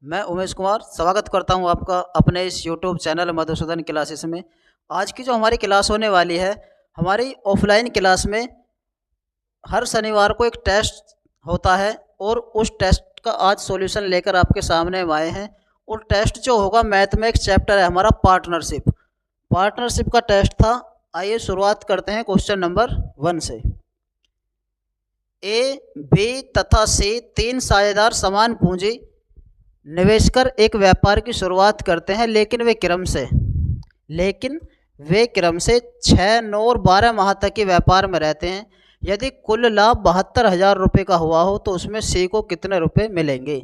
मैं उमेश कुमार स्वागत करता हूं आपका अपने इस यूट्यूब चैनल मधुसूदन क्लासेस में। आज की जो हमारी क्लास होने वाली है, हमारी ऑफलाइन क्लास में हर शनिवार को एक टेस्ट होता है और उस टेस्ट का आज सॉल्यूशन लेकर आपके सामने हम आए हैं। और टेस्ट जो होगा मैथ में एक चैप्टर है हमारा पार्टनरशिप का टेस्ट था। आइए शुरुआत करते हैं क्वेश्चन नंबर 1 से। ए, बी तथा सी तीन साझेदार समान पूंजी निवेश कर एक व्यापार की शुरुआत करते हैं, लेकिन वे क्रम से 6, 9 और 12 माह तक के व्यापार में रहते हैं। यदि कुल लाभ 72,000 रुपये का हुआ हो तो उसमें सी को कितने रुपए मिलेंगे।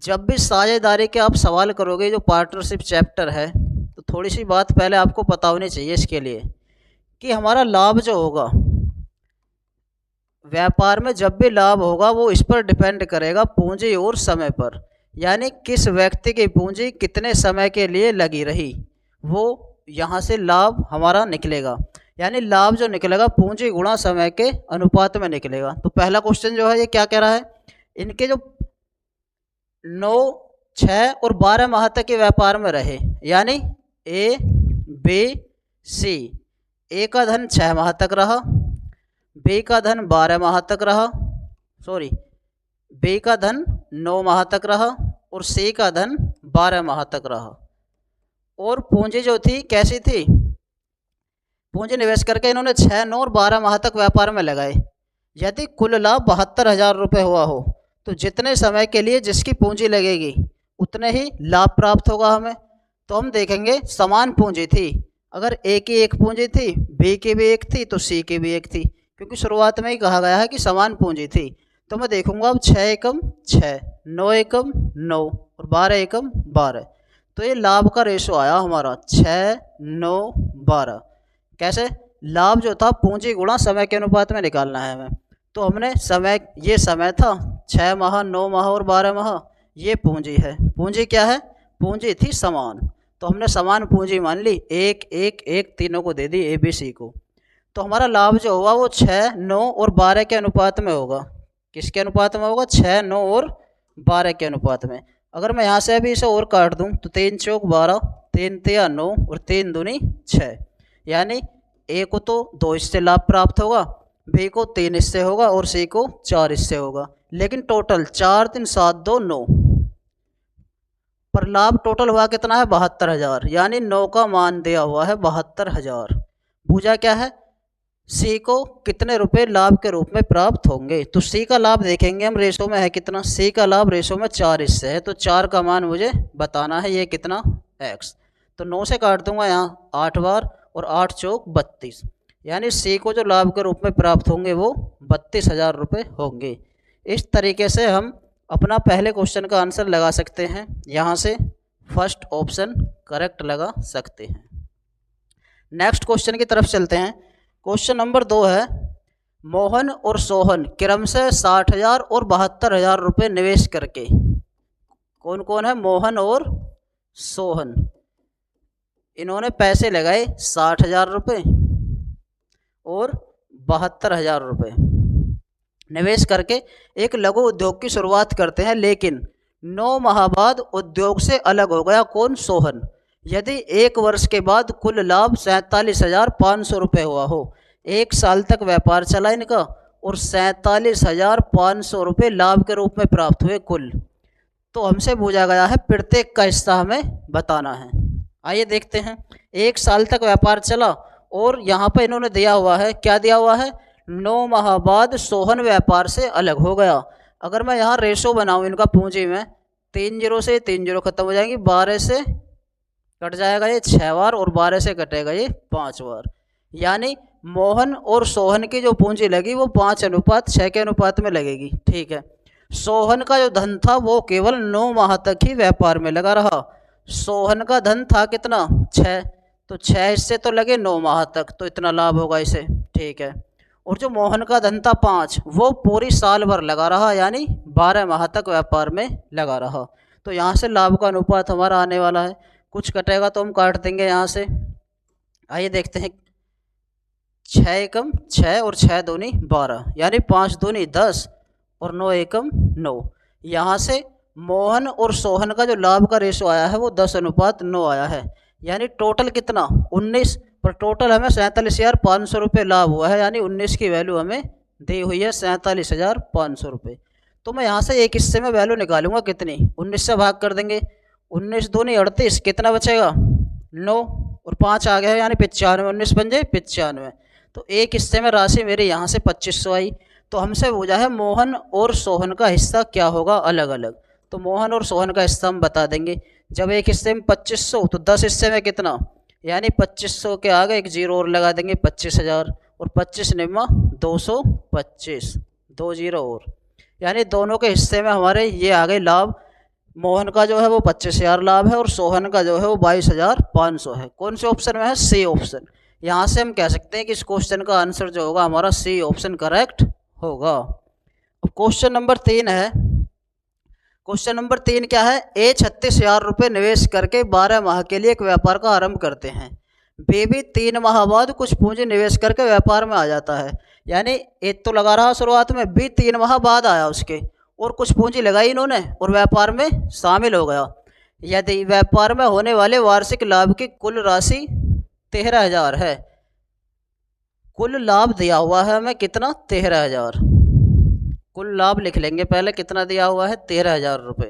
जब भी साझेदारी के आप सवाल करोगे, जो पार्टनरशिप चैप्टर है, तो थोड़ी सी बात पहले आपको पता होनी चाहिए इसके लिए कि हमारा लाभ जो होगा व्यापार में, जब भी लाभ होगा वो इस पर डिपेंड करेगा पूंजी और समय पर। यानी किस व्यक्ति की पूंजी कितने समय के लिए लगी रही, वो यहाँ से लाभ हमारा निकलेगा। यानी लाभ जो निकलेगा पूंजी गुणा समय के अनुपात में निकलेगा। तो पहला क्वेश्चन जो है ये क्या कह रहा है, इनके जो 9, 6 और 12 माह तक के व्यापार में रहे, यानी ए, बी, सी। ए का धन 6 माह तक रहा, बी का धन 12 माह तक रहा, बी का धन 9 माह तक रहा और सी का धन 12 माह तक रहा। और पूंजी जो थी कैसी थी, पूंजी निवेश करके इन्होंने 6, 9 और 12 माह तक व्यापार में लगाए। यदि कुल लाभ 72,000 रुपये हुआ हो तो जितने समय के लिए जिसकी पूंजी लगेगी उतने ही लाभ प्राप्त होगा हमें। तो हम देखेंगे समान पूंजी थी, अगर ए की एक पूंजी थी, बी की भी एक थी, तो सी की भी एक थी, क्योंकि शुरुआत में ही कहा गया है कि समान पूंजी थी। तो मैं देखूंगा अब 6 एकम 6, 9 एकम 9 और 12 एकम 12। तो ये लाभ का रेशो आया हमारा 6, 9, 12। कैसे, लाभ जो था पूंजी गुणा समय के अनुपात में निकालना है हमें। तो हमने समय, ये समय था 6 माह, 9 माह और 12 माह, ये पूंजी है। पूंजी क्या है, पूंजी थी समान, तो हमने समान पूंजी मान ली, 1, 1, 1 तीनों को दे दी, ए बी सी को। तो हमारा लाभ जो होगा वो 6, 9 और 12 के अनुपात में होगा। किसके अनुपात में होगा, 6, 9 और 12 के अनुपात में। अगर मैं यहाँ से अभी इसे और काट दूँ तो 3 चौक 12, 3 तिया 9 और 3 दूनी 6। यानी ए को तो 2 इससे लाभ प्राप्त होगा, बी को 3 इससे होगा और सी को 4 इससे होगा। लेकिन टोटल 4, 3, 7, 2, 9 पर लाभ टोटल हुआ कितना है, 72,000। यानी 9 का मान दिया हुआ है 72,000। पूछा क्या है, सी को कितने रुपए लाभ के रूप में प्राप्त होंगे। तो सी का लाभ देखेंगे हम, रेशो में है कितना, सी का लाभ रेशो में 4 इससे है, तो 4 का मान मुझे बताना है, ये कितना, x। तो 9 से काट दूंगा यहाँ 8 बार और 8 चौक 32। यानी सी को जो लाभ के रूप में प्राप्त होंगे वो 32,000 रुपये होंगे। इस तरीके से हम अपना पहले क्वेश्चन का आंसर लगा सकते हैं। यहाँ से फर्स्ट ऑप्शन करेक्ट लगा सकते हैं। नेक्स्ट क्वेश्चन की तरफ चलते हैं। क्वेश्चन नंबर 2 है, मोहन और सोहन क्रम से 60,000 और 72,000 रुपये निवेश करके, कौन कौन है, मोहन और सोहन, इन्होंने पैसे लगाए 60,000 रुपये और 72,000 रुपये निवेश करके एक लघु उद्योग की शुरुआत करते हैं, लेकिन 9 माह बाद उद्योग से अलग हो गया कौन, सोहन। यदि 1 वर्ष के बाद कुल लाभ 47,500 रुपये हुआ हो, 1 साल तक व्यापार चला इनका और 47,500 रुपये लाभ के रूप में प्राप्त हुए कुल, तो हमसे पूछा गया है प्रत्येक का हिस्सा हमें बताना है। आइए देखते हैं। 1 साल तक व्यापार चला और यहाँ पर इन्होंने दिया हुआ है, क्या दिया हुआ है, 9 माह बाद सोहन व्यापार से अलग हो गया। अगर मैं यहाँ रेशो बनाऊँ इनका पूंजी में, 3 0 से 3 0 खत्म हो जाएंगी, 12 से कट जाएगा ये 6 बार और 12 से कटेगा ये 5 बार। यानी मोहन और सोहन की जो पूंजी लगी वो 5:6 के अनुपात में लगेगी। ठीक है, सोहन का जो धन था वो केवल 9 माह तक ही व्यापार में लगा रहा। सोहन का धन था कितना, 6, तो 6 हिस्से तो लगे 9 माह तक, तो इतना लाभ होगा इसे। ठीक है, और जो मोहन का धन था 5, वो पूरी साल भर लगा रहा, यानी 12 माह तक व्यापार में लगा रहा। तो यहाँ से लाभ का अनुपात हमारा आने वाला है, कुछ कटेगा तो हम काट देंगे यहाँ से। आइए देखते हैं, 6 एकम 6 और 6 दूनी 12, यानी 5 दूनी 10 और 9 एकम 9। यहाँ से मोहन और सोहन का जो लाभ का रेशो आया है वो 10:9 आया है। यानी टोटल कितना 19, पर टोटल हमें 47,500 रुपये लाभ हुआ है, यानी 19 की वैल्यू हमें दी हुई है 47,500 रुपये। तो मैं यहाँ से एक हिस्से में वैल्यू निकालूंगा कितनी, 19 से भाग कर देंगे, 19 दूनी 38, कितना बचेगा 9 और 5 आ गया है यानी 95, 19 बन जाए 95। तो एक हिस्से में राशि मेरी यहाँ से 2500 आई। तो हमसे पूछा है मोहन और सोहन का हिस्सा क्या होगा अलग अलग। तो मोहन और सोहन का हिस्सा हम बता देंगे। जब एक हिस्से में 2500 तो 10 हिस्से में कितना, यानी 2500 के आगे एक जीरो और लगा देंगे 25,000, और 25 निम्मा 225, 2 जीरो और, यानी दोनों के हिस्से में हमारे ये आ गए लाभ। मोहन का जो है वो 25,000 लाभ है और सोहन का जो है वो 22,500 है। कौन से ऑप्शन में है, सी ऑप्शन। यहाँ से हम कह सकते हैं कि इस क्वेश्चन का आंसर जो होगा हमारा सी ऑप्शन करेक्ट होगा। अब क्वेश्चन नंबर 3 है। क्वेश्चन नंबर 3 क्या है, ए 36,000 रुपये निवेश करके 12 माह के लिए एक व्यापार का आरंभ करते हैं। बी भी 3 माह बाद कुछ पूंजी निवेश करके व्यापार में आ जाता है। यानी एक तो लगा रहा शुरुआत में, बी 3 माह बाद आया उसके और कुछ पूंजी लगाई इन्होंने और व्यापार में शामिल हो गया। यदि व्यापार में होने वाले वार्षिक लाभ की कुल राशि 13,000 है, कुल लाभ दिया हुआ है हमें कितना 13,000, कुल लाभ लिख लेंगे पहले, कितना दिया हुआ है 13,000 रुपये।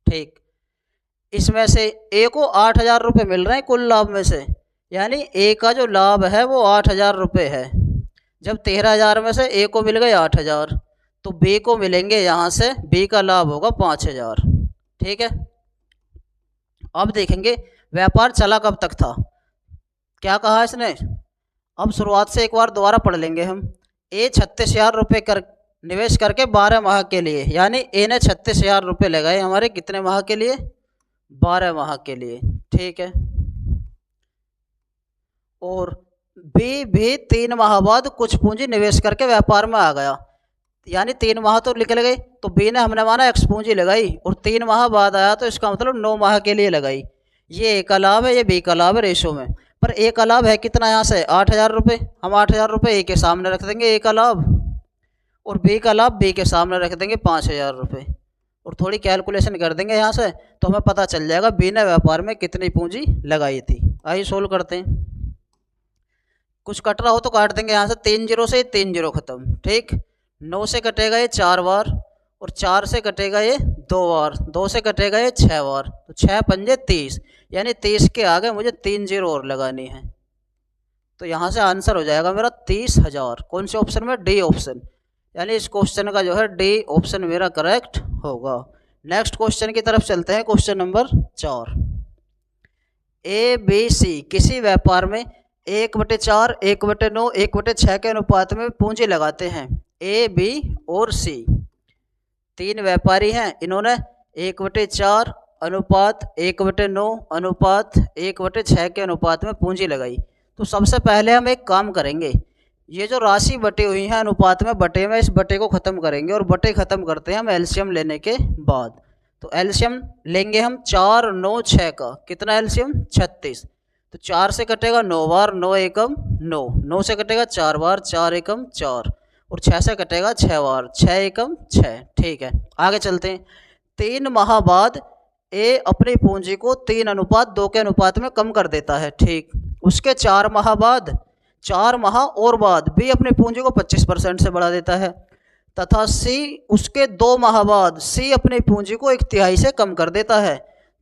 ठीक, इसमें से ए को 8,000 रुपये मिल रहे हैं कुल लाभ में से, यानी ए का जो लाभ है वो 8,000 रुपये है। जब 13,000 में से ए को मिल गए 8,000 तो बी को मिलेंगे यहाँ से, बी का लाभ होगा 5,000। ठीक है, अब देखेंगे व्यापार चला कब तक था, क्या कहा इसने। अब शुरुआत से एक बार दोबारा पढ़ लेंगे हम। ए 36,000 रुपये निवेश करके 12 माह के लिए, यानी ए ने 36,000 रुपये लगाए हमारे कितने माह के लिए, 12 माह के लिए। ठीक है, और बी भी 3 माह बाद कुछ पूंजी निवेश करके व्यापार में आ गया, यानी 3 माह तो निकल गए, तो बी ने हमने माना एक्स पूंजी लगाई और 3 माह बाद आया तो इसका मतलब 9 माह के लिए लगाई। ये ए का लाभ है, ये बी का लाभ है रेशो में। पर ए का लाभ है कितना यहाँ से 8,000 रुपये, हम 8,000 रुपये ए के सामने रख देंगे ए का लाभ, और बी का लाभ बी के सामने रख देंगे 5,000 रुपये, और थोड़ी कैलकुलेशन कर देंगे यहाँ से तो हमें पता चल जाएगा बी ने व्यापार में कितनी पूंजी लगाई थी। आइए सोल्व करते हैं। कुछ कट रहा हो तो काट देंगे यहाँ से, 3 जीरो से 3 जीरो खत्म। ठीक, 9 से कटेगा ये 4 बार, और 4 से कटेगा ये 2 बार, 2 से कटेगा ये 6 बार, तो 6 पंजे 30, यानी 30 के आगे मुझे 3 जीरो और लगानी है। तो यहाँ से आंसर हो जाएगा मेरा 30,000। कौन से ऑप्शन में, डी ऑप्शन, यानी इस क्वेश्चन का जो है डी ऑप्शन मेरा करेक्ट होगा। नेक्स्ट क्वेश्चन की तरफ चलते हैं। Question number 4, A B C किसी व्यापार में 1/4, 1/9, 1/6 के अनुपात में पूंजी लगाते हैं। ए बी और सी 3 व्यापारी हैं, इन्होंने 1/4 अनुपात 1/9 अनुपात 1/6 के अनुपात में पूंजी लगाई। तो सबसे पहले हम एक काम करेंगे, ये जो राशि बटी हुई है अनुपात में बटे में, इस बटे को ख़त्म करेंगे और बटे ख़त्म करते हैं हम एलसीएम लेने के बाद। तो एलसीएम लेंगे हम 4, 9, 6 का, कितना एलसीएम 36। तो 4 से कटेगा 9 बार, 9 एकम 9, 9 से कटेगा 4 बार, 4 एकम 4, और 6 से कटेगा 6 बार, 6 एकम 6। ठीक है, आगे चलते हैं। 3 माह बाद ए अपनी पूंजी को 3:2 के अनुपात में कम कर देता है। ठीक, उसके 4 माह बाद, 4 माह और बाद बी अपनी पूंजी को 25% से बढ़ा देता है, तथा सी उसके 2 माह बाद सी अपनी पूंजी को 1/3 से कम कर देता है।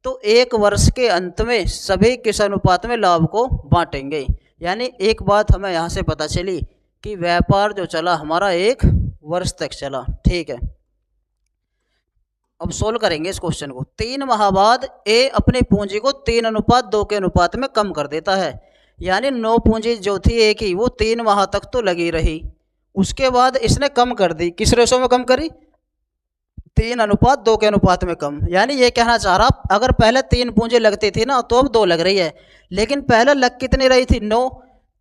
तो 1 वर्ष के अंत में सभी किस अनुपात में लाभ को बांटेंगे। यानी एक बात हमें यहाँ से पता चली कि व्यापार जो चला हमारा 1 वर्ष तक चला। ठीक है, अब सोल्व करेंगे इस क्वेश्चन को। 3 माह बाद ए अपनी पूंजी को 3:2 के अनुपात में कम कर देता है, यानी 9 पूंजी जो थी ए की वो 3 माह तक तो लगी रही, उसके बाद इसने कम कर दी। किस रेशो में कम करी, 3:2 के अनुपात में कम। यानी ये कहना चाह रहा, अगर पहले 3 पूंजी लगती थी ना तो अब 2 लग रही है, लेकिन पहले लग कितनी रही थी 9,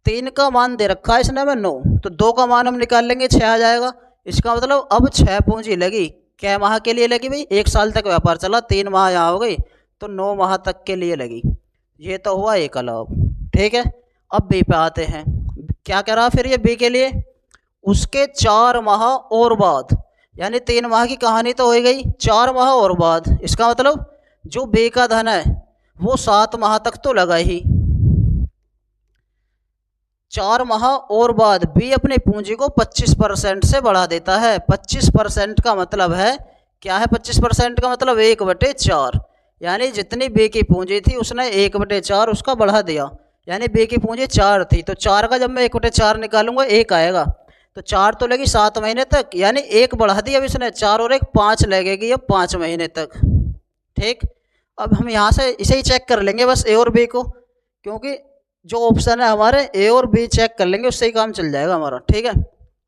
3 का मान दे रखा है इसने हमें 9, तो 2 का मान हम निकाल लेंगे 6 आ जाएगा। इसका मतलब अब 6 पूंजी लगी, क्या माह के लिए लगी भाई, 1 साल तक व्यापार चला, 3 माह यहाँ हो गई तो 9 माह तक के लिए लगी। ये तो हुआ ए का लाभ। ठीक है, अब बी पे आते हैं। क्या कह रहा फिर ये बी के लिए, उसके 4 माह और बाद, यानी 3 माह की कहानी तो हो गई, 4 माह और बाद, इसका मतलब जो बी का धन है वो 7 माह तक तो लगा ही। 4 माह और बाद बी अपनी पूंजी को 25% से बढ़ा देता है। 25% का मतलब है क्या है? 25% का मतलब 1/4, यानी जितनी बी की पूंजी थी उसने 1/4 उसका बढ़ा दिया। यानी बी की पूंजी 4 थी, तो 4 का जब मैं 1/4 निकालूंगा 1 आएगा, तो 4 तो लगी 7 महीने तक, यानी 1 बढ़ा दी अब इसने, 4 और 1 5 लगेगी अब 5 महीने तक। ठीक, अब हम यहाँ से इसे ही चेक कर लेंगे बस ए और बी को, क्योंकि जो ऑप्शन है हमारे ए और बी चेक कर लेंगे, उससे ही काम चल जाएगा हमारा। ठीक है,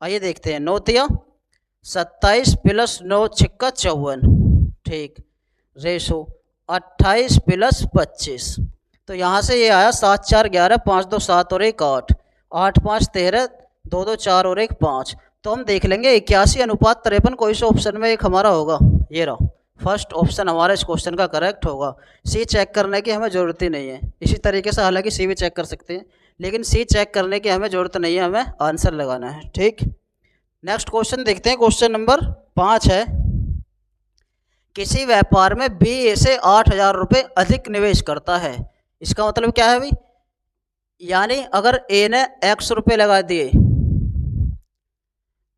आइए देखते हैं। 9 तिया 27 प्लस 9 छिक्का 54, ठीक, रेशो 28 प्लस 25, तो यहाँ से ये आया 7 4 11, 5 2 7 और 1 8, 8 5 13, 2 2 4 और 1 5। तो हम देख लेंगे 81:53 कोई सा ऑप्शन में एक हमारा होगा, ये रहा फर्स्ट ऑप्शन हमारा इस क्वेश्चन का करेक्ट होगा। सी चेक करने की हमें ज़रूरत ही नहीं है। इसी तरीके से हालांकि सी भी चेक कर सकते हैं, लेकिन सी चेक करने की हमें ज़रूरत नहीं है, हमें आंसर लगाना है। ठीक, नेक्स्ट क्वेश्चन देखते हैं। क्वेश्चन नंबर 5 है, किसी व्यापार में बी ए से 8,000 रुपये अधिक निवेश करता है। इसका मतलब क्या है भाई? यानी अगर ए ने x रुपये लगा दिए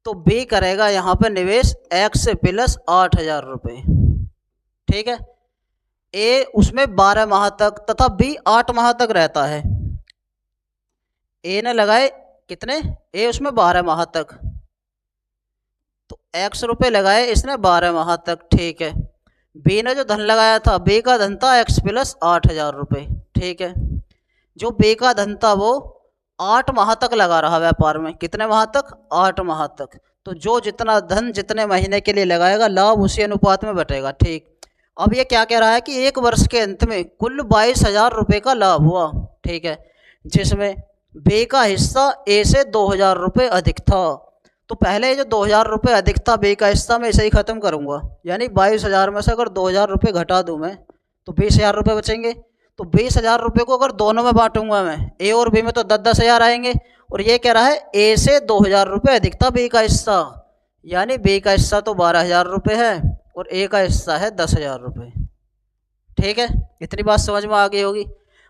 तो बी करेगा यहाँ पे निवेश x प्लस 8,000 रुपये। ठीक है, ए उसमें 12 माह तक तथा बी 8 माह तक रहता है। ए ने लगाए कितने? ए उसमें 12 माह तक, तो x रुपये लगाए इसने 12 माह तक। ठीक है, बी ने जो धन लगाया था, बी का धन था x प्लस 8,000 रुपये। ठीक है, जो बी का धन था वो 8 माह तक लगा रहा व्यापार में। कितने माह तक? 8 माह तक। तो जो जितना धन जितने महीने के लिए लगाएगा, लाभ उसी अनुपात में बटेगा। ठीक, अब ये क्या कह रहा है कि 1 वर्ष के अंत में कुल 22,000 रुपये का लाभ हुआ। ठीक है, जिसमें बी का हिस्सा ए से 2,000 रुपये अधिक था। तो पहले जो 2,000 रुपये अधिक था बी का हिस्सा, मैं इसे ही ख़त्म करूँगा, यानी 22,000 में से अगर 2,000 रुपये घटा दूँ मैं तो 20,000 रुपये बचेंगे। तो 20,000 रुपये को अगर दोनों में बांटूंगा मैं, ए और बी में, तो 10,000 आएंगे। और ये कह रहा है ए से 2,000 रुपये अधिक था बी का हिस्सा, यानी बी का हिस्सा तो 12,000 रुपये है और ए का हिस्सा है 10,000 रुपये। ठीक है, इतनी बात समझ में आ गई होगी।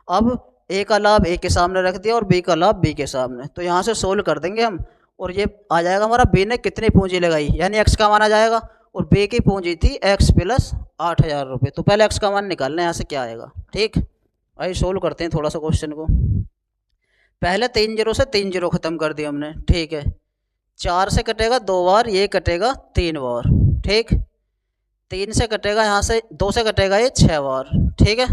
अब ए का लाभ ए के सामने रख दिया और बी का लाभ बी के सामने, तो यहाँ से सोल्व कर देंगे हम, और ये आ जाएगा हमारा बी ने कितनी पूंजी लगाई, यानी एक्स का मान आ जाएगा, और बी की पूंजी थी एक्स प्लस 8,000 रुपये। तो पहले एक्स का मान निकालना है, यहाँ से क्या आएगा। ठीक, आइए सोल्व करते हैं थोड़ा सा क्वेश्चन को। पहले 3 जीरो से 3 जीरो खत्म कर दिया हमने। ठीक है, 4 से कटेगा 2 बार, ये कटेगा 3 बार। ठीक, 3 से कटेगा यहाँ से, 2 से कटेगा ये 6 बार। ठीक है,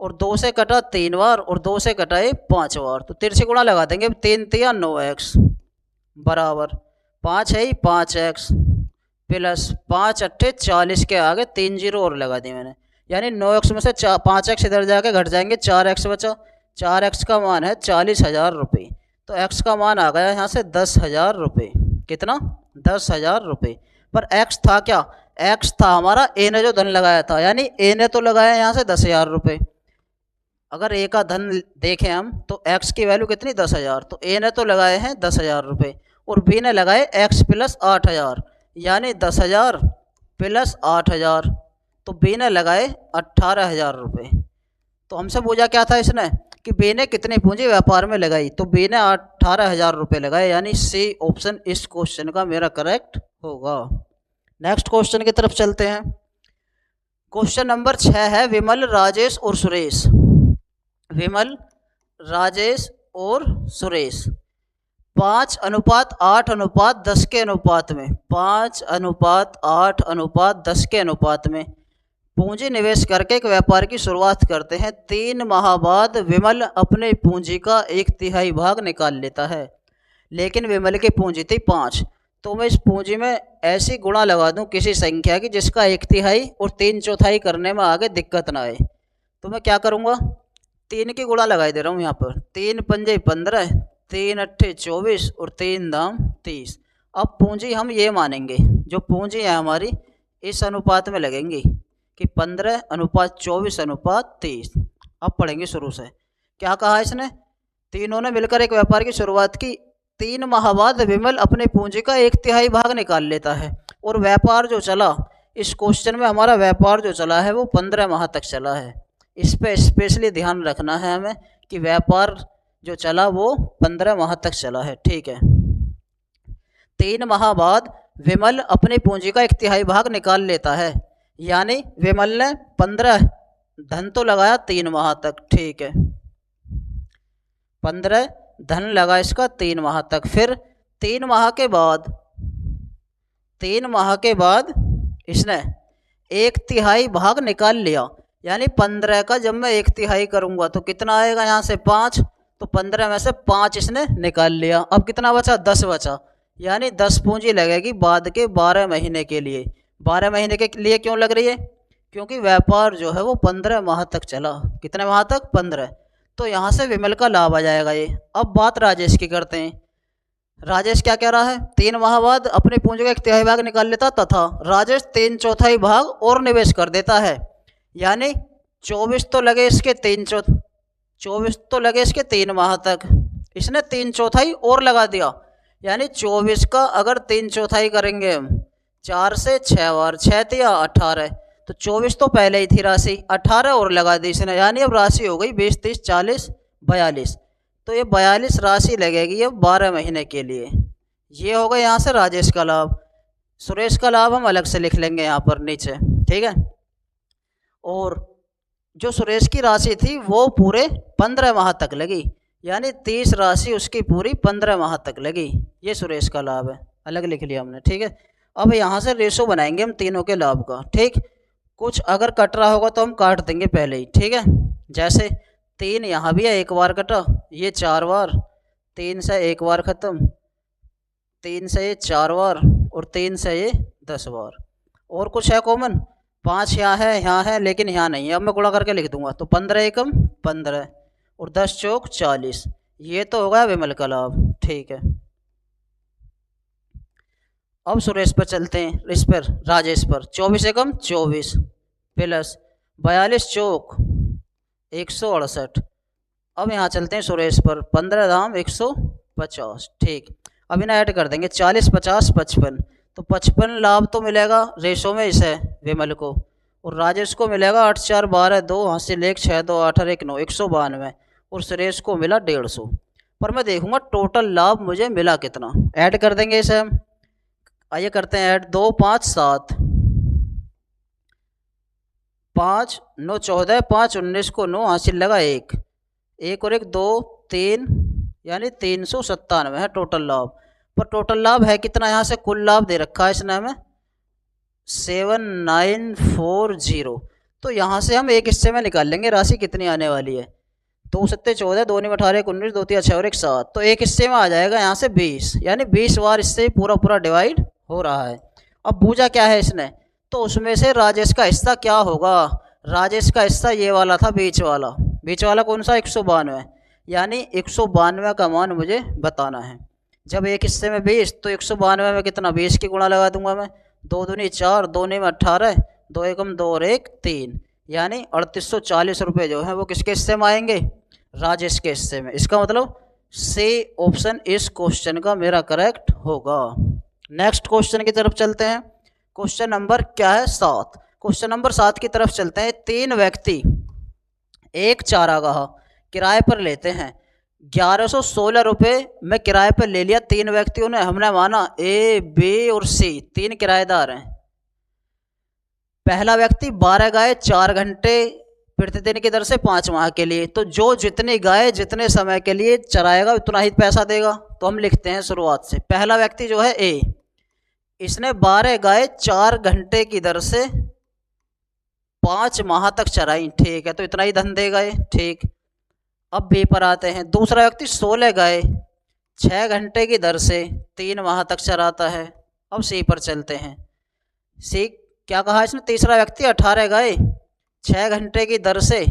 और 2 से कटा 3 बार और 2 से कटा ये 5 बार। तो तिरछे गुणा लगा देंगे, 3 तिया 9x बराबर 5 है ही 5x प्लस 5 अट्ठे 40 के आगे 3 जीरो और लगा दिए मैंने, यानी 9x में से 5x इधर जाके घट जाएंगे, 4x बचा। 4x का मान है 40,000 रुपये, तो x का मान आ गया यहाँ से 10,000 रुपये। कितना? 10,000 रुपये। पर x था क्या? x था हमारा ए ने जो धन लगाया था, यानी ए ने तो लगाया यहाँ से 10,000 रुपये। अगर ए का धन देखें हम तो x की वैल्यू कितनी? 10,000, तो ए ने तो लगाए हैं 10,000 रुपये और बी ने लगाए x प्लस 8,000, यानी 10,000 प्लस 8,000, तो बी ने लगाए 18,000 रुपये। तो हमसे पूछा क्या था इसने कि बी ने कितनी पूंजी व्यापार में लगाई, तो बी ने 18,000 रुपये लगाए, यानी सी ऑप्शन इस क्वेश्चन का मेरा करेक्ट होगा। नेक्स्ट क्वेश्चन की तरफ चलते हैं। क्वेश्चन नंबर 6 है, विमल, राजेश और सुरेश। विमल, राजेश और सुरेश 5:8:10 के अनुपात में, 5:8:10 के अनुपात में पूंजी निवेश करके एक व्यापार की शुरुआत करते हैं। 3 माह बाद विमल अपने पूंजी का 1/3 भाग निकाल लेता है, लेकिन विमल की पूंजी थी 5। तो मैं इस पूंजी में ऐसी गुणा लगा दूं किसी संख्या की जिसका 1/3 और 3/4 करने में आगे दिक्कत ना आए। तो मैं क्या करूँगा, 3 की गुणा लगाई दे रहा हूँ यहाँ पर। 3 पंजे 15, 3 अट्ठे 24 और 3 दाम 30। अब पूंजी हम ये मानेंगे, जो पूंजी है हमारी इस अनुपात में लगेंगी कि 15:24:30। अब पढ़ेंगे शुरू से। क्या कहा इसने? तीनों ने मिलकर एक व्यापार की शुरुआत की। 3 माह बाद विमल अपने पूंजी का 1/3 भाग निकाल लेता है और व्यापार जो चला, इस क्वेश्चन में हमारा व्यापार जो चला है वो 15 माह तक चला है। इस पे स्पेशली ध्यान रखना है हमें कि व्यापार जो चला वो 15 माह तक चला है। ठीक है। 3 माह बाद विमल अपनी पूंजी का 1/3 भाग निकाल लेता है, यानी विमल ने 15 धन तो लगाया 3 माह तक। ठीक है, 15 धन लगा इसका 3 माह तक। फिर 3 माह के बाद 3 माह के बाद इसने 1/3 भाग निकाल लिया, यानी 15 का जब मैं 1/3 करूंगा तो कितना आएगा, यहाँ से 5, तो 15 में से 5 इसने निकाल लिया। अब कितना बचा, 10 बचा, यानी 10 पूंजी लगेगी बाद के 12 महीने के लिए। 12 महीने के लिए क्यों लग रही है, क्योंकि व्यापार जो है वो 15 माह तक चला। कितने माह तक, 15। तो यहाँ से विमल का लाभ आ जाएगा ये। अब बात राजेश की करते हैं। राजेश क्या कह रहा है, 3 माह बाद अपनी पूंजी का 1/3 भाग निकाल लेता तथा राजेश 3/4 भाग और निवेश कर देता है, यानी 24 तो लगे इसके 24 तो लगे इसके 3 माह तक, इसने 3/4 और लगा दिया, यानी 24 का अगर 3/4 करेंगे हम 4 से 6 बार, 6 तिया 18, तो 24 तो पहले ही थी राशि, 18 और लगा दी इसने, यानी अब राशि हो गई 20, 30, 40, 42। तो ये 42 राशि लगेगी अब 12 महीने के लिए। ये होगा यहाँ से राजेश का लाभ। सुरेश का लाभ हम अलग से लिख लेंगे यहाँ पर नीचे। ठीक है। और जो सुरेश की राशि थी वो पूरे 15 माह तक लगी, यानी 30 राशि उसकी पूरी 15 माह तक लगी। ये सुरेश का लाभ है, अलग लिख लिया हमने। ठीक है। अब यहाँ से रेशो बनाएंगे हम तीनों के लाभ का। ठीक, कुछ अगर कट रहा होगा तो हम काट देंगे पहले ही। ठीक है, जैसे 3 यहाँ भी है, 1 बार कटा, ये 4 बार, 3 से 1 बार ख़त्म, 3 से ये 4 बार, और 3 से ये 10 बार। और कुछ है कॉमन, 5 यहाँ है लेकिन यहाँ नहीं है, अब मैं गुणा करके लिख दूंगा, तो 15 एकम 15 और 10 चौक 40। ये तो होगा विमल का लाभ। ठीक है। अब सुरेश पर चलते हैं, इस पर राजेश पर। 24 एकम 24 प्लस 42 चौक 168। अब यहाँ चलते हैं सुरेश पर, 15 धाम 150। ठीक, अब इन्हें ऐड कर देंगे, 40, 50, 55, तो 55 लाभ तो मिलेगा रेशो में इसे विमल को, और राजेश को मिलेगा 8, 4, 12, 2 हासिल 1, 6, 2, 8, 1, 9, 192, और सुरेश को मिला 150। पर मैं देखूंगा टोटल लाभ मुझे मिला कितना। ऐड कर देंगे इसे हम, आइए करते हैं ऐड। 2, 5, 7, 5, 9, 14, 5, 19 को 9 हासिल लगा 1, 1 और 1 2, 3, यानी 397 है टोटल लाभ। पर टोटल लाभ है कितना, यहाँ से कुल लाभ दे रखा है इसने हमें 7940। तो यहाँ से हम एक हिस्से में निकाल लेंगे राशि कितनी आने वाली है। 2 सत्ते 14, 2 9 18, 19, 2 3 6 और 1 7, तो एक हिस्से में आ जाएगा यहाँ से 20, यानी 20 बार इससे पूरा डिवाइड हो रहा है। अब बूझा क्या है इसने, तो उसमें से राजेश का हिस्सा क्या होगा। राजेश का हिस्सा ये वाला था, बीच वाला कौन सा, 192, यानी 192 का मान मुझे बताना है। जब एक हिस्से में 20, तो 192 में कितना, 20 की गुणा लगा दूंगा मैं, 2 दूनी 4, 2 में 18, 2 एकम 2 और 1 3, यानी 3840 रुपये जो है वो किसके हिस्से में आएंगे, राजेश के हिस्से में। इसका मतलब सी ऑप्शन इस क्वेश्चन का मेरा करेक्ट होगा। नेक्स्ट क्वेश्चन की तरफ चलते हैं। क्वेश्चन नंबर क्या है, 7। क्वेश्चन नंबर 7 की तरफ चलते हैं। 3 व्यक्ति एक चारागाह किराए पर लेते हैं, 1116 रुपये में किराए पर ले लिया 3 व्यक्तियों ने। हमने माना ए, बी और सी 3 किराएदार हैं। पहला व्यक्ति 12 गाय 4 घंटे प्रतिदिन की दर से 5 माह के लिए, तो जो जितनी गाय जितने समय के लिए चराएगा उतना ही पैसा देगा। तो हम लिखते हैं शुरुआत से, पहला व्यक्ति जो है ए, इसने 12 गाय 4 घंटे की दर से 5 माह तक चराई। ठीक है, तो इतना ही धन देगा ये। ठीक, अब बी पर आते हैं। दूसरा व्यक्ति 16 गाय 6 घंटे की दर से 3 माह तक चराता है। अब सी पर चलते हैं। सी क्या कहा इसने, तीसरा व्यक्ति 18 गाय 6 घंटे की दर से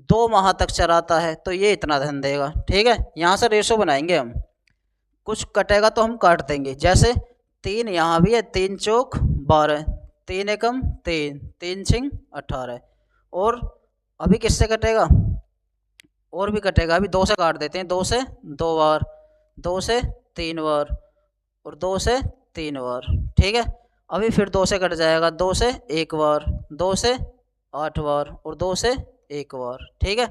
2 माह तक चराता है, तो ये इतना धन देगा। ठीक है, यहाँ से रेशो बनाएंगे हम, कुछ कटेगा तो हम काट देंगे। जैसे 3 यहाँ भी है, 3 चौक 12, 3 एकम 3, 3 छिंग 18, और अभी किससे कटेगा, और भी कटेगा, अभी 2 से काट देते हैं। 2 से 2 बार, 2 से 3 बार, और 2 से 3 बार। ठीक है, अभी फिर 2 से कट जाएगा, 2 से एक बार, 2 से 8 बार और 2 से एक बार। ठीक है,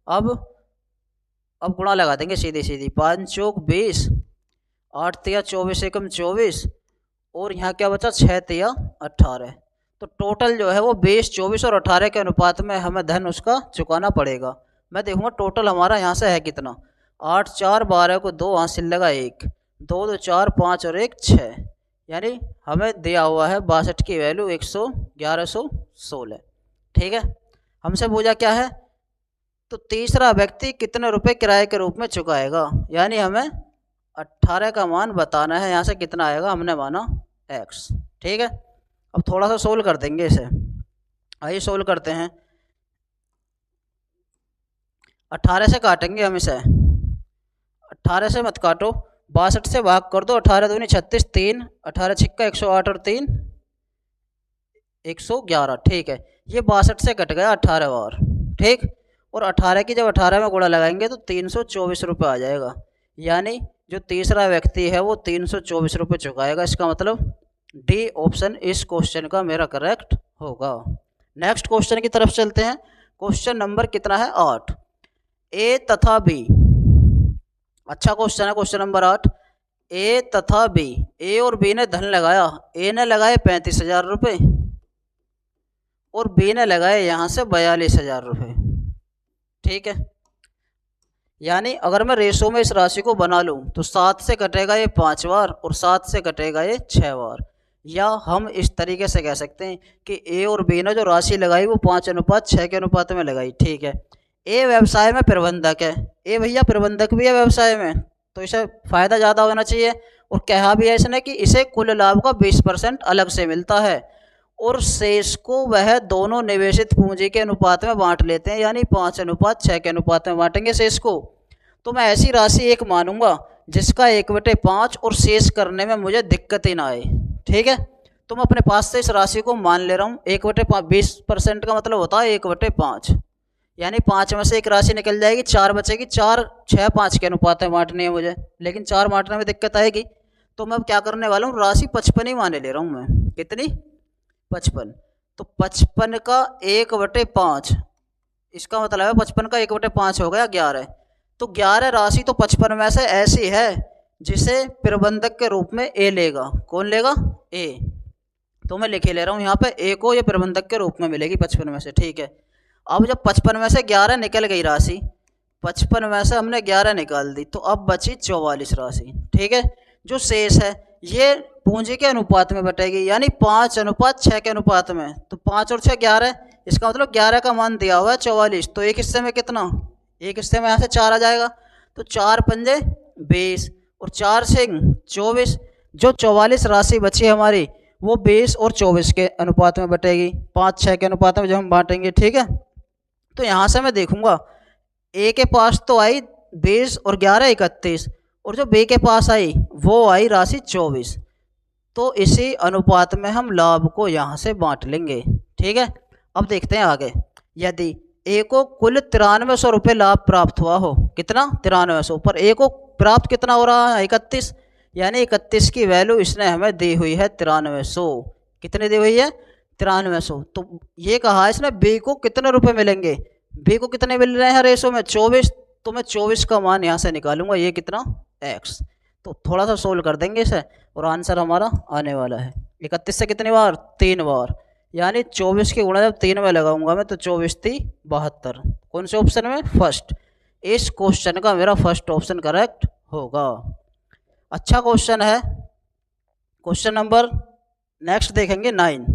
अब गुणा लगा देंगे सीधी सीधी, 5 चौक 20, 8 तिया 24 एकम 24 और यहाँ क्या बचा 6 तिया 18। तो टोटल जो है वो 20, 24 और 18 के अनुपात में हमें धन उसका चुकाना पड़ेगा। मैं देखूँगा टोटल हमारा यहाँ से है कितना, 8 4 12 को 2 हासिल लगा 1, 2 2 4 5 और 1 6, यानी हमें दिया हुआ है 62 की वैल्यू 1116। ठीक है, हमसे पूछा क्या है, तो तीसरा व्यक्ति कितने रुपए किराए के रूप में चुकाएगा, यानी हमें 18 का मान बताना है। यहाँ से कितना आएगा, हमने माना x। ठीक है, अब थोड़ा सा सोल्व कर देंगे इसे, आइए सोल्व करते हैं। 18 से काटेंगे हम इसे, 18 से मत काटो, 62 से भाग कर दो, 18 दूनी 36, 3 18 छिक्का 108 और 3 111। ठीक है, ये 62 से कट गया 18 बार। ठीक, और 18 की जब 18 में गुणा लगाएंगे तो 324 रुपये आ जाएगा, यानी जो तीसरा व्यक्ति है वो 324 रुपये चुकाएगा। इसका मतलब डी ऑप्शन इस क्वेश्चन का मेरा करेक्ट होगा। नेक्स्ट क्वेश्चन की तरफ चलते हैं। क्वेश्चन नंबर कितना है, 8। ए तथा बी, अच्छा क्वेश्चन है क्वेश्चन नंबर 8। ए तथा बी, ए और बी ने धन लगाया, ए ने लगाए 35,000 रुपये और बी ने लगाए यहाँ से 42,000 रुपये। ठीक है, यानी अगर मैं रेशो में इस राशि को बना लूँ तो 7 से कटेगा ये 5 बार और 7 से कटेगा ये 6 बार, या हम इस तरीके से कह सकते हैं कि ए और बी ने जो राशि लगाई वो 5:6 के अनुपात में लगाई। ठीक है, ए व्यवसाय में प्रबंधक है, ए भैया प्रबंधक भी है व्यवसाय में, तो इसे फ़ायदा ज़्यादा होना चाहिए, और कहा भी है इसने कि इसे कुल लाभ का 20% अलग से मिलता है और शेष को वह दोनों निवेशित पूंजी के अनुपात में बांट लेते हैं, यानी 5:6 के अनुपात में बांटेंगे शेष को। तो मैं ऐसी राशि एक मानूंगा जिसका 1/5 और शेष करने में मुझे दिक्कत ही ना आए। ठीक है, तो मैं अपने पास से इस राशि को मान ले रहा हूँ। 1/5 20% का मतलब होता है 1/5, यानी 5 में से एक राशि निकल जाएगी, 4 बचेगी, 4 6 5 के अनुपात में बांटनी है मुझे, लेकिन 4 बांटने में दिक्कत आएगी। तो मैं क्या करने वाला हूँ, राशि 55 ही माने ले रहा हूँ मैं। कितनी, 55। तो 55 का 1/5, इसका मतलब है 55 का 1/5 हो गया 11। तो 11 राशि तो 55 में से ऐसी है जिसे प्रबंधक के रूप में ए लेगा। कौन लेगा, ए। तो मैं लिखे ले रहा हूँ यहाँ पे, ए को ये प्रबंधक के रूप में मिलेगी 55 में से। ठीक है, अब जब 55 में से 11 निकल गई राशि, 55 में से हमने 11 निकाल दी, तो अब बची 44 राशि। ठीक है, जो शेष है ये पूंजी के अनुपात में बटेगी, यानी 5:6 के अनुपात में। तो 5 और 6 11, इसका मतलब 11 का मान दिया हुआ है 44। तो एक हिस्से में कितना, एक हिस्से में यहाँ से 4 आ जाएगा, तो 4 पंजे 20 और 4 से 24। जो 44 राशि बची हमारी वो 20 और 24 के अनुपात में बटेगी, 5:6 के अनुपात में जब हम बांटेंगे। ठीक है, तो यहाँ से मैं देखूंगा ए के पास तो आई 20 और 11 31, और जो बी के पास आई वो आई राशि 24। तो इसी अनुपात में हम लाभ को यहाँ से बांट लेंगे। ठीक है, अब देखते हैं आगे। यदि ए को कुल 9300 रुपये लाभ प्राप्त हुआ हो, कितना, 9300, पर ए को प्राप्त कितना हो रहा है, 31, यानी 31 की वैल्यू इसने हमें दी हुई है 9300। कितने दी हुई है, 9300। तो ये कहा इसने बी को कितने रुपए मिलेंगे, बी को कितने मिल रहे हैं रेशो में, 24। तो मैं 24 का मान यहाँ से निकालूंगा, ये कितना, x। तो थोड़ा सा सोल्व कर देंगे इसे और आंसर हमारा आने वाला है 31 से कितनी बार, 3 बार, यानी 24 की गुणा जब 3 में लगाऊंगा मैं तो 24 3 72। कौन से ऑप्शन में, फर्स्ट। इस क्वेश्चन का मेरा फर्स्ट ऑप्शन करेक्ट होगा। अच्छा क्वेश्चन है। क्वेश्चन नंबर नेक्स्ट देखेंगे 9।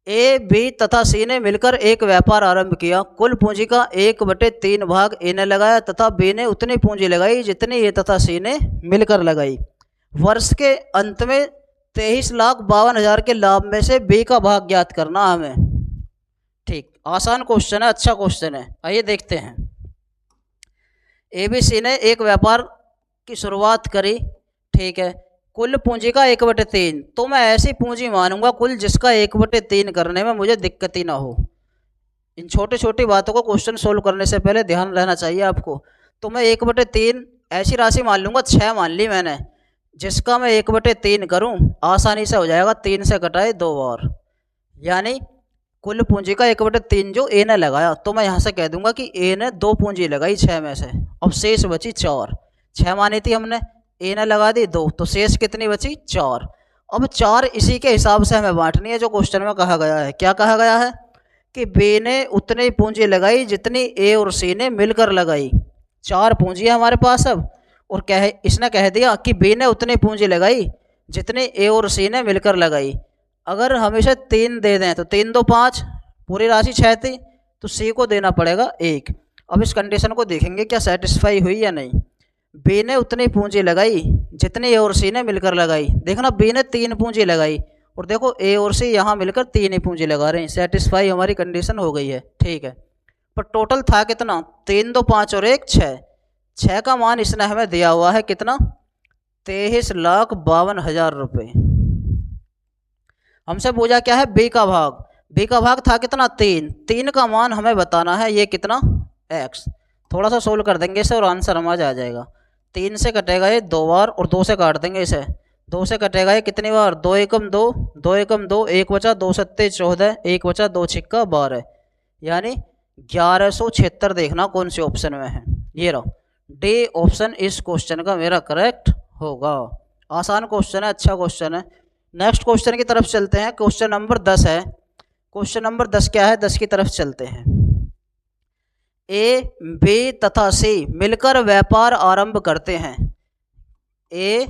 ए बी तथा सी ने मिलकर एक व्यापार आरंभ किया। कुल पूंजी का 1/3 भाग ए ने लगाया तथा बी ने उतनी पूंजी लगाई जितनी ए तथा सी ने मिलकर लगाई। वर्ष के अंत में 23,52,000 के लाभ में से बी का भाग ज्ञात करना हमें। ठीक, आसान क्वेश्चन है, अच्छा क्वेश्चन है। आइए देखते हैं। ए बी सी ने एक व्यापार की शुरुआत करी। ठीक है, कुल पूंजी का 1/3, तो मैं ऐसी पूंजी मानूंगा कुल जिसका 1/3 करने में मुझे दिक्कत ही ना हो। इन छोटी छोटी बातों को क्वेश्चन सोल्व करने से पहले ध्यान रहना चाहिए आपको। तो मैं 1/3 ऐसी राशि मान लूंगा, 6 मान ली मैंने, जिसका मैं 1/3 करूं आसानी से हो जाएगा, 3 से कटाए 2 बार, यानी कुल पूंजी का 1/3 जो ए ने लगाया, तो मैं यहाँ से कह दूंगा कि ए ने 2 पूंजी लगाई 6 में से, अब शेष बची 4। 6 मानी थी हमने, ए ने लगा दी 2, तो शेष कितनी बची 4। अब 4 इसी के हिसाब से हमें बांटनी है जो क्वेश्चन में कहा गया है। क्या कहा गया है कि बी ने उतनी पूंजी लगाई जितनी ए और सी ने मिलकर लगाई। 4 पूंजी है हमारे पास अब, और इसने कह दिया कि बी ने उतनी पूंजी लगाई जितनी ए और सी ने मिलकर लगाई। अगर हम इसे 3 दे दें तो 3 2 5, पूरी राशि 6 थी, तो सी को देना पड़ेगा 1। अब इस कंडीशन को देखेंगे क्या सेटिस्फाई हुई या नहीं। बी ने उतनी पूंजी लगाई जितनी ए और सी ने मिलकर लगाई। देखना बी ने 3 पूंजी लगाई, और देखो ए और सी यहाँ मिलकर 3 ही पूंजी लगा रहे हैं, सेटिस्फाई हमारी कंडीशन हो गई है, ठीक है। पर टोटल था कितना, 3 2 5 और 1 6। 6 का मान इसने हमें दिया हुआ है कितना, 23,52,000 रुपये। हमसे पूछा क्या है बी का भाग, बी का भाग था कितना 3, 3 का मान हमें बताना है, ये कितना x। थोड़ा सा सोल्व कर देंगे इसे और आंसर हमारा आ जाएगा। 3 से कटेगा ये 2 बार, और 2 से काट देंगे इसे, 2 से कटेगा ये कितनी बार, 2 एकम 2, 2 एकम 2, 1 बचा 2 सत्ते 14, 1 बचा 2 छिक्का 12, यानी 1176। देखना कौन से ऑप्शन में है, ये रहा डी ऑप्शन इस क्वेश्चन का मेरा करेक्ट होगा। आसान क्वेश्चन है, अच्छा क्वेश्चन है। नेक्स्ट क्वेश्चन की तरफ चलते हैं, क्वेश्चन नंबर 10 है। क्वेश्चन नंबर 10 क्या है, 10 की तरफ चलते हैं। ए बी तथा सी मिलकर व्यापार आरंभ करते हैं। ए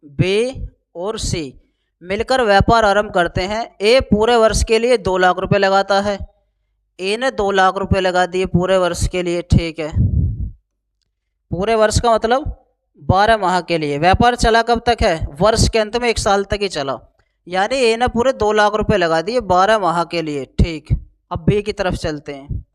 बी और सी मिलकर व्यापार आरंभ करते हैं। ए पूरे वर्ष के लिए 2 लाख रुपए लगाता है, ए ने 2 लाख रुपए लगा दिए पूरे वर्ष के लिए, ठीक है। पूरे वर्ष का मतलब 12 माह के लिए। व्यापार चला कब तक है, वर्ष के अंत में 1 साल तक ही चला, यानी ए ने पूरे 2 लाख रुपए लगा दिए 12 माह के लिए, ठीक। अब बी की तरफ चलते हैं।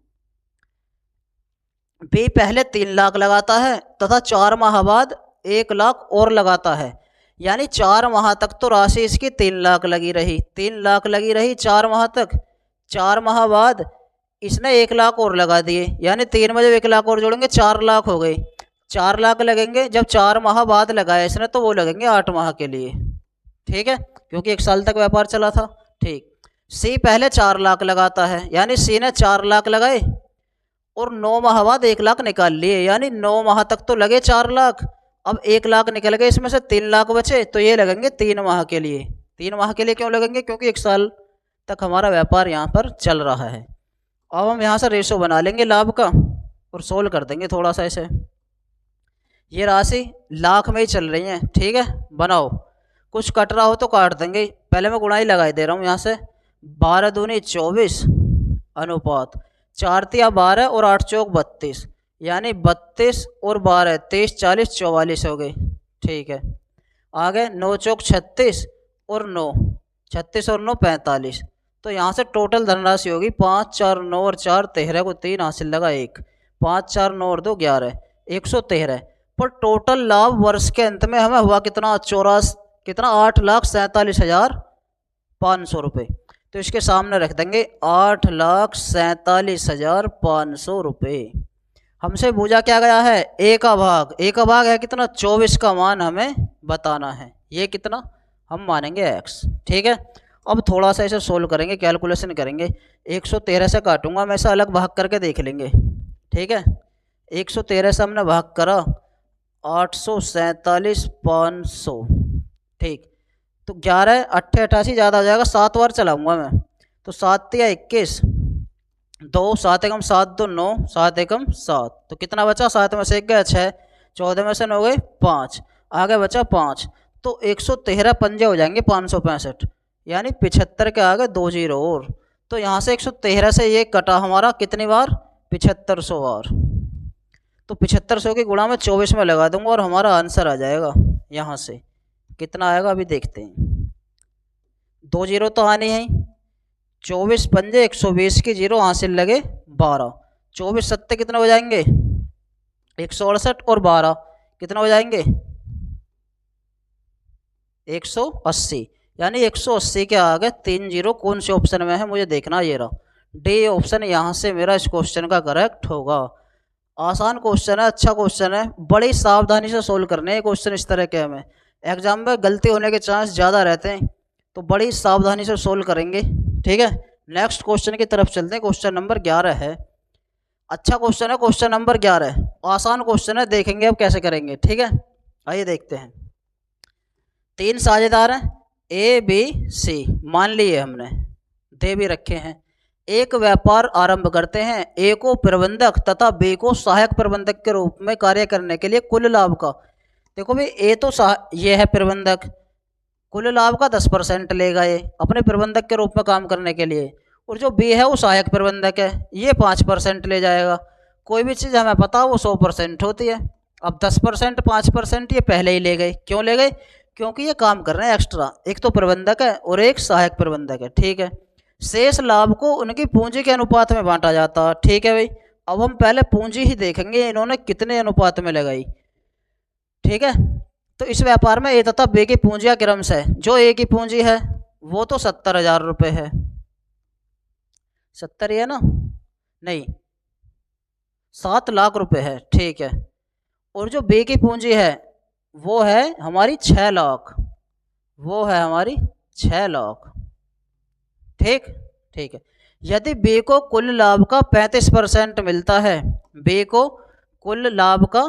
बी पहले 3 लाख लगाता है तथा 4 माह बाद 1 लाख और लगाता है, यानी 4 माह तक तो राशि इसकी 3 लाख लगी रही, 3 लाख लगी रही 4 माह तक। 4 माह बाद इसने 1 लाख और लगा दिए, यानी 3 में जब 1 लाख और जोड़ेंगे 4 लाख हो गए। 4 लाख लगेंगे जब 4 माह बाद लगाया इसने, तो वो लगेंगे 8 माह के लिए, ठीक है, क्योंकि 1 साल तक व्यापार चला था, ठीक। सी पहले 4 लाख लगाता है, यानी सी ने 4 लाख लगाए और 9 माह बाद 1 लाख निकाल लिए, यानी 9 माह तक तो लगे 4 लाख। अब 1 लाख निकल गए, इसमें से 3 लाख बचे, तो ये लगेंगे 3 माह के लिए। 3 माह के लिए क्यों लगेंगे, क्योंकि 1 साल तक हमारा व्यापार यहाँ पर चल रहा है। अब हम यहाँ से रेशो बना लेंगे लाभ का और सोल्व कर देंगे थोड़ा सा इसे। ये राशि लाख में ही चल रही है, ठीक है, बनाओ। कुछ कट रहा हो तो काट देंगे, पहले मैं गुणाई लगाई दे रहा हूँ यहाँ से। 12 दूनी 24 अनुपात 4 तिया 12 और 8 चौक 32, यानी 32 और 12 23 40 44 हो गई, ठीक है। आगे 9 चौक 36 और 9 36 और 9 45, तो यहाँ से टोटल धनराशि होगी 5 4 9 और 4 13 को 3 हासिल लगा 1, 5 4 9 और 2 11 113। पर टोटल लाभ वर्ष के अंत में हमें हुआ कितना, 8,47,500 रुपये। तो इसके सामने रख देंगे 8,47,500 रुपये। हमसे पूछा क्या गया है, ए का भाग। ए का भाग है कितना, 24 का मान हमें बताना है, ये कितना हम मानेंगे x, ठीक है। अब थोड़ा सा इसे सोल्व करेंगे, कैलकुलेशन करेंगे। 113 से काटूंगा मैं, इसे अलग भाग करके देख लेंगे, ठीक है। 113 से हमने भाग करा 847,500, ठीक। तो 11 8 88 ज़्यादा हो जाएगा, 7 बार चलाऊंगा मैं, तो 7 या 21 2 7 एकम 7 2 9 7 एकम 7, तो कितना बचा, 7 में से 1 गया 6, 14 में से 9 गए 5, आगे बचा 5, तो 113 पंजे हो जाएंगे 565, यानी 75 के आगे 2 जीरो और, तो यहाँ से 113 से ये कटा हमारा कितनी बार, 7500 बार। तो 7500 की गुणा में 24 में लगा दूंगा और हमारा आंसर आ जाएगा। यहाँ से कितना आएगा अभी देखते हैं, 2 जीरो तो आनी है, 24 पंजे 120 की जीरो हासिल लगे 12, 24 सत्ते कितने हो जाएंगे 168 और 12 कितना हो जाएंगे 180, यानी 180 के आगे 3 जीरो कौन से ऑप्शन में है मुझे देखना, ये रहा डी ऑप्शन यहाँ से मेरा इस क्वेश्चन का करेक्ट होगा। आसान क्वेश्चन है, अच्छा क्वेश्चन है, बड़ी सावधानी से सोल्व करने हैं क्वेश्चन इस तरह के हमें, एग्जाम में गलती होने के चांस ज़्यादा रहते हैं, तो बड़ी सावधानी से सोल्व करेंगे। ठीक है, नेक्स्ट क्वेश्चन की तरफ चलते हैं। क्वेश्चन नंबर 11 है। अच्छा क्वेश्चन है क्वेश्चन नंबर 11, आसान क्वेश्चन है, देखेंगे अब कैसे करेंगे। ठीक है, आइए देखते हैं। 3 साझेदार हैं ए बी सी, मान लिए हमने, दे भी रखे हैं। एक व्यापार आरंभ करते हैं, ए को प्रबंधक तथा बी को सहायक प्रबंधक के रूप में कार्य करने के लिए कुल लाभ का, देखो भाई ए तो ये है प्रबंधक, कुल लाभ का 10% लेगा ये अपने प्रबंधक के रूप में काम करने के लिए, और जो बी है वो सहायक प्रबंधक है, ये 5% ले जाएगा। कोई भी चीज़ हमें पता वो 100% होती है। अब 10% 5% ये पहले ही ले गए, क्यों ले गए? क्योंकि ये काम कर रहे हैं एक्स्ट्रा, एक तो प्रबंधक है और एक सहायक प्रबंधक है। ठीक है, शेष लाभ को उनकी पूंजी के अनुपात में बांटा जाता है। ठीक है भाई, अब हम पहले पूंजी ही देखेंगे इन्होंने कितने अनुपात में लगाई। ठीक है, तो इस व्यापार में ए तथा बी की पूंजियां क्रम से, जो ए की पूंजी है वो तो 70,000 रुपये है, 70 ही है ना, नहीं 7 लाख रुपए है। ठीक है, और जो बी की पूंजी है वो है हमारी 6 लाख, वो है हमारी 6 लाख। ठीक, ठीक है। यदि बी को कुल लाभ का 35% मिलता है, बी को कुल लाभ का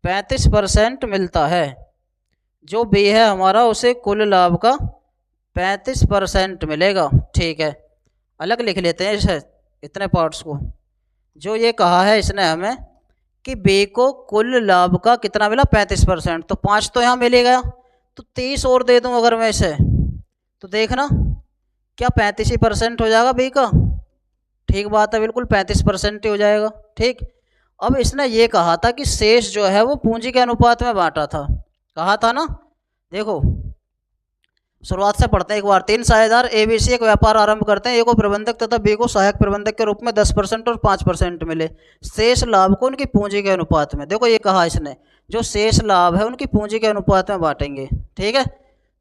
35% मिलता है, जो बी है हमारा उसे कुल लाभ का 35% मिलेगा। ठीक है, अलग लिख लेते हैं इसे, इतने पार्ट्स को। जो ये कहा है इसने हमें कि बी को कुल लाभ का कितना मिला, 35%, तो 5 तो यहाँ मिल ही गया, तो 30 और दे दूँ अगर मैं इसे, तो देखना क्या 35% हो जाएगा बी का। ठीक बात है, बिल्कुल 35% ही हो जाएगा। ठीक, अब इसने ये कहा था कि शेष जो है वो पूंजी के अनुपात में बांटा था, कहा था ना। देखो शुरुआत से पढ़ते हैं एक बार। 3 साझेदार ए बी सी एक व्यापार आरंभ करते हैं, ए को प्रबंधक तथा बी को सहायक प्रबंधक के रूप में 10% और 5% मिले, शेष लाभ को उनकी पूंजी के अनुपात में, देखो ये कहा इसने, जो शेष लाभ है उनकी पूंजी के अनुपात में बांटेंगे। ठीक है,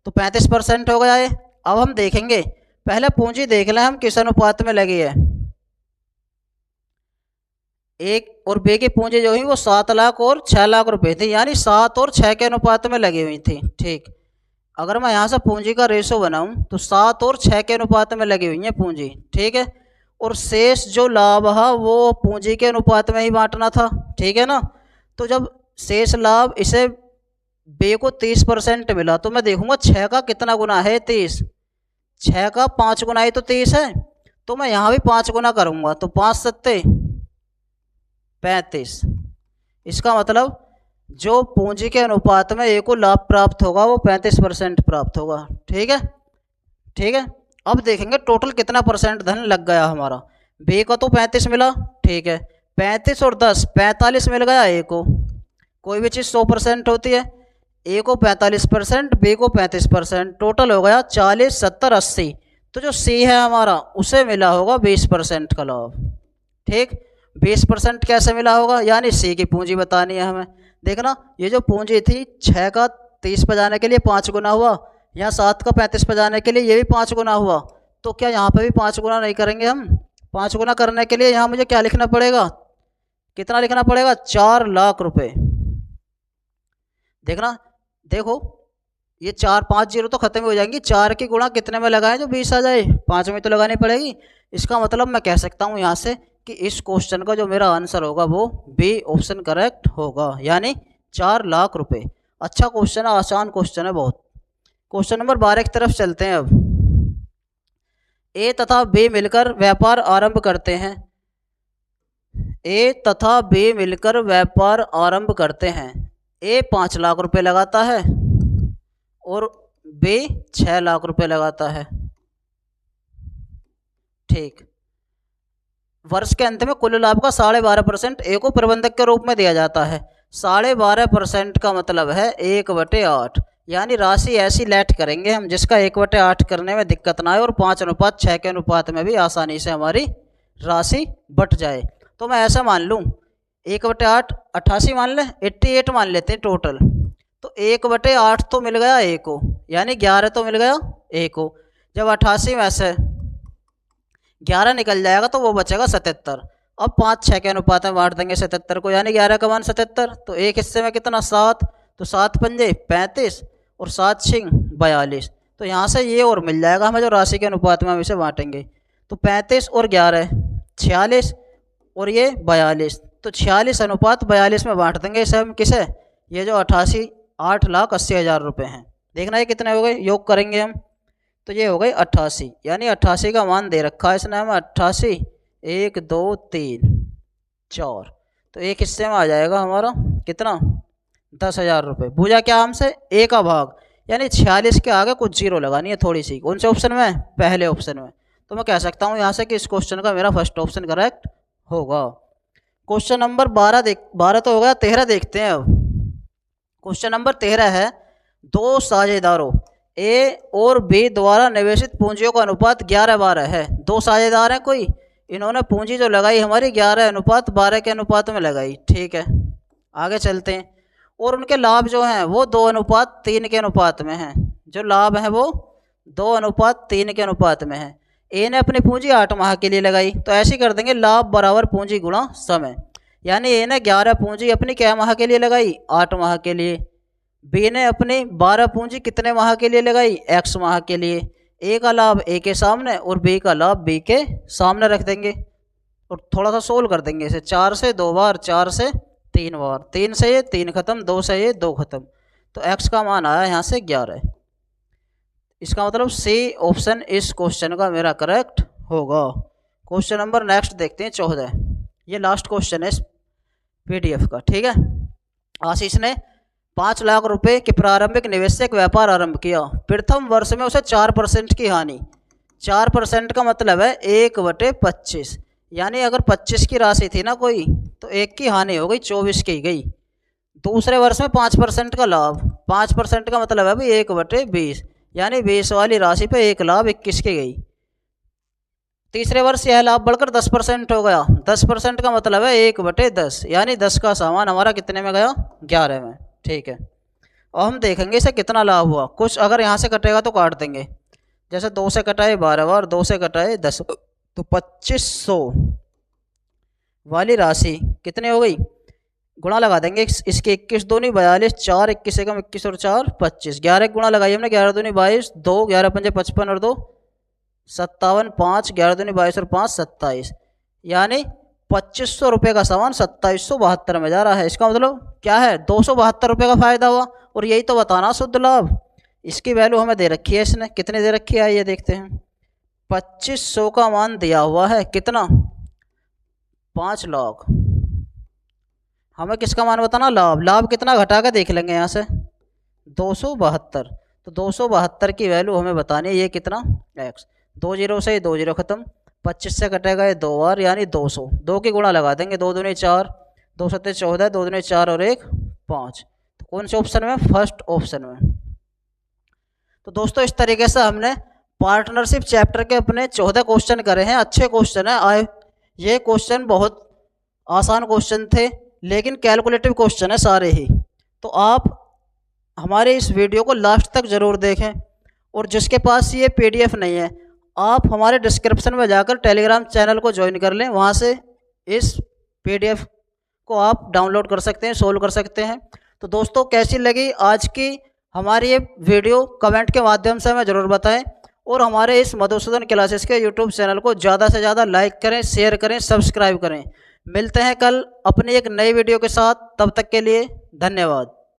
तो 35% हो गया ये। अब हम देखेंगे, पहले पूंजी देख लें हम किस अनुपात में लगी है। एक और बी की पूंजी जो हुई वो 7 लाख और 6 लाख रुपए थी, यानी 7 और 6 के अनुपात में लगी हुई थी। ठीक, अगर मैं यहाँ से पूंजी का रेशो बनाऊं तो 7 और 6 के अनुपात में लगी हुई है पूंजी। ठीक है, और शेष जो लाभ है वो पूंजी के अनुपात में ही बांटना था। ठीक है ना, तो जब शेष लाभ इसे बे को 30% मिला, तो मैं देखूंगा 6 का कितना गुना है, 30, 6 का 5 गुना ही तो 30 है, तो मैं यहाँ भी 5 गुना करूँगा, तो 5 सत्ते 35। इसका मतलब जो पूंजी के अनुपात में ए को लाभ प्राप्त होगा वो 35% प्राप्त होगा। ठीक है, ठीक है। अब देखेंगे टोटल कितना परसेंट धन लग गया हमारा। बी का तो 35 मिला, ठीक है, 35 और 10 45 मिल गया ए को। कोई भी चीज़ 100% होती है, ए को 45%, बी को 35%, टोटल हो गया 40 70 80। तो जो सी है हमारा उसे मिला होगा 20% का लाभ। ठीक, 20% कैसे मिला होगा, यानी सी की पूंजी बतानी है हमें। देखना ये जो पूंजी थी 6 का 30 पे जाने के लिए 5 गुना हुआ, यहाँ 7 का 35 पे जाने के लिए ये भी 5 गुना हुआ, तो क्या यहाँ पे भी 5 गुना नहीं करेंगे हम? 5 गुना करने के लिए यहाँ मुझे क्या लिखना पड़ेगा, कितना लिखना पड़ेगा, 4 लाख रुपए। देखना, देखो ये 4 5 जीरो तो खत्म हो जाएंगी, 4 की गुणा कितने में लगाएं जो 20 आ जाए, 5 में तो लगानी पड़ेगी। इसका मतलब मैं कह सकता हूँ यहाँ से कि इस क्वेश्चन का जो मेरा आंसर होगा वो बी ऑप्शन करेक्ट होगा, यानी 4 लाख रुपए। अच्छा क्वेश्चन है, आसान क्वेश्चन है बहुत। क्वेश्चन नंबर 12 की तरफ चलते हैं। अब ए तथा बी मिलकर व्यापार आरंभ करते हैं, ए तथा बी मिलकर व्यापार आरंभ करते हैं। ए 5 लाख रुपए लगाता है और बी 6 लाख रुपए लगाता है। ठीक, वर्ष के अंत में कुल लाभ का 12.5% ए को प्रबंधक के रूप में दिया जाता है। 12.5% का मतलब है 1/8, यानी राशि ऐसी लेट करेंगे हम जिसका 1/8 करने में दिक्कत ना आए और 5:6 के अनुपात में भी आसानी से हमारी राशि बट जाए। तो मैं ऐसा मान लूँ 1/8 88 मान लें, 88 मान लेते हैं टोटल, तो 1/8 तो मिल गया ए को, यानी 11 तो मिल गया ए को। जब 88 में से 11 निकल जाएगा तो वो बचेगा 77। अब 5:6 के अनुपात में बांट देंगे 77 को, यानी 11 का मान 77, तो एक हिस्से में कितना 7, तो 7 पंजे 35 और 7 छिंग 42। तो यहाँ से ये और मिल जाएगा हमें जो राशि के अनुपात में हम इसे बांटेंगे। तो 35 और 11 46 और ये 42। तो 46:42 में बांट देंगे इसे हम किसे, ये जो 8,80,000 रुपये हैं। देखना ये कितने हो गए, योग करेंगे हम तो ये हो गई 88। यानी 88 का मान दे रखा है इसने हमें 88, 1 2 3 4। तो एक हिस्से में आ जाएगा हमारा कितना, 10,000 रुपये। पूछा क्या हमसे, ए का भाग, यानी 46 के आगे कुछ जीरो लगानी है थोड़ी सी। कौन से ऑप्शन में, पहले ऑप्शन में। तो मैं कह सकता हूँ यहाँ से कि इस क्वेश्चन का मेरा फर्स्ट ऑप्शन करेक्ट होगा। क्वेश्चन नंबर 12 तो हो गया, 13 देखते हैं अब। क्वेश्चन नंबर 13 है, दो साझेदारों ए और बी द्वारा निवेशित पूंजियों का अनुपात 11-12 है। दो साझेदार हैं कोई, इन्होंने पूंजी जो लगाई हमारी 11:12 के अनुपात में लगाई। ठीक है, आगे चलते हैं। और उनके लाभ जो हैं वो 2:3 के अनुपात में हैं। जो लाभ हैं वो 2:3 के अनुपात में है। ए ने अपनी पूंजी 8 माह के लिए लगाई, तो ऐसे कर देंगे लाभ बराबर पूंजी गुणा समय। यानी ए ने 11 पूंजी अपनी क्या माह के लिए लगाई, 8 माह के लिए। बी ने अपनी 12 पूंजी कितने माह के लिए लगाई, x माह के लिए। ए का लाभ ए के सामने और बी का लाभ बी के सामने रख देंगे और थोड़ा सा सोल्व कर देंगे इसे। 4 से 2 बार, 4 से 3 बार, 3 से ये 3 खत्म, 2 से ये 2 खत्म। तो x का मान आया यहाँ से 11। इसका मतलब सी ऑप्शन इस क्वेश्चन का मेरा करेक्ट होगा। क्वेश्चन नंबर नेक्स्ट देखते हैं 14। ये लास्ट क्वेश्चन है इस PDF का। ठीक है, आशीष ने 5 लाख रुपए के प्रारंभिक निवेश से एक व्यापार आरंभ किया। प्रथम वर्ष में उसे 4% की हानि। 4% का मतलब है 1/25। यानी अगर 25 की राशि थी ना कोई, तो 1 की हानि हो गई, 24 की गई। दूसरे वर्ष में 5% का लाभ। 5% का मतलब है भाई 1/20, यानी 20 वाली राशि पे 1 लाभ 21 की गई। तीसरे वर्ष यह लाभ बढ़कर 10% हो गया। 10% का मतलब है 1/10, यानी 10 का सामान हमारा कितने में गया, 11 में। ठीक है, और हम देखेंगे इसे कितना लाभ हुआ। कुछ अगर यहाँ से कटेगा तो काट देंगे, जैसे 2 से कटाए 12 बार, 2 से कटाए 10, तो 2500 वाली राशि कितने हो गई, गुणा लगा देंगे इसके। 21 दूनी 42, 4 21 एकम 21 और 4 25। 11 गुणा लगाई हमने, 11 दूनी 22, 2 11 पंजे 55 और 2 57, 5 11 दूनी 22 और 5 27। यानी 2500 रुपये का सामान 2772 में जा रहा है। इसका मतलब क्या है, 272 रुपये का फायदा हुआ। और यही तो बताना शुद्ध लाभ। इसकी वैल्यू हमें दे रखी है इसने, कितने दे रखी है ये देखते हैं। 2500 का मान दिया हुआ है कितना, 5 लाख। हमें किसका मान बताना, लाभ। लाभ कितना घटा के देख लेंगे यहाँ से, 272। तो 272 की वैल्यू हमें बतानी है, ये कितना x। 2 जीरो से 2 जीरो खत्म, 25 से कटेगा ये 2 बार, यानी 200। 2 की गुणा लगा देंगे, 2 दूनी 4, 2 सत्ते 14, 2 दूनी 4 और 1 5। तो कौन से ऑप्शन में, फर्स्ट ऑप्शन में। तो दोस्तों इस तरीके से हमने पार्टनरशिप चैप्टर के अपने 14 क्वेश्चन करे हैं। अच्छे क्वेश्चन है। ये क्वेश्चन बहुत आसान क्वेश्चन थे, लेकिन कैलकुलेटिव क्वेश्चन है सारे ही। तो आप हमारे इस वीडियो को लास्ट तक ज़रूर देखें। और जिसके पास ये PDF नहीं है, आप हमारे डिस्क्रिप्शन में जाकर टेलीग्राम चैनल को ज्वाइन कर लें। वहाँ से इस PDF को आप डाउनलोड कर सकते हैं, सोल्व कर सकते हैं। तो दोस्तों कैसी लगी आज की हमारी ये वीडियो, कमेंट के माध्यम से हमें ज़रूर बताएं। और हमारे इस मधुसूदन क्लासेस के यूट्यूब चैनल को ज़्यादा से ज़्यादा लाइक करें, शेयर करें, सब्सक्राइब करें। मिलते हैं कल अपनी एक नई वीडियो के साथ। तब तक के लिए धन्यवाद।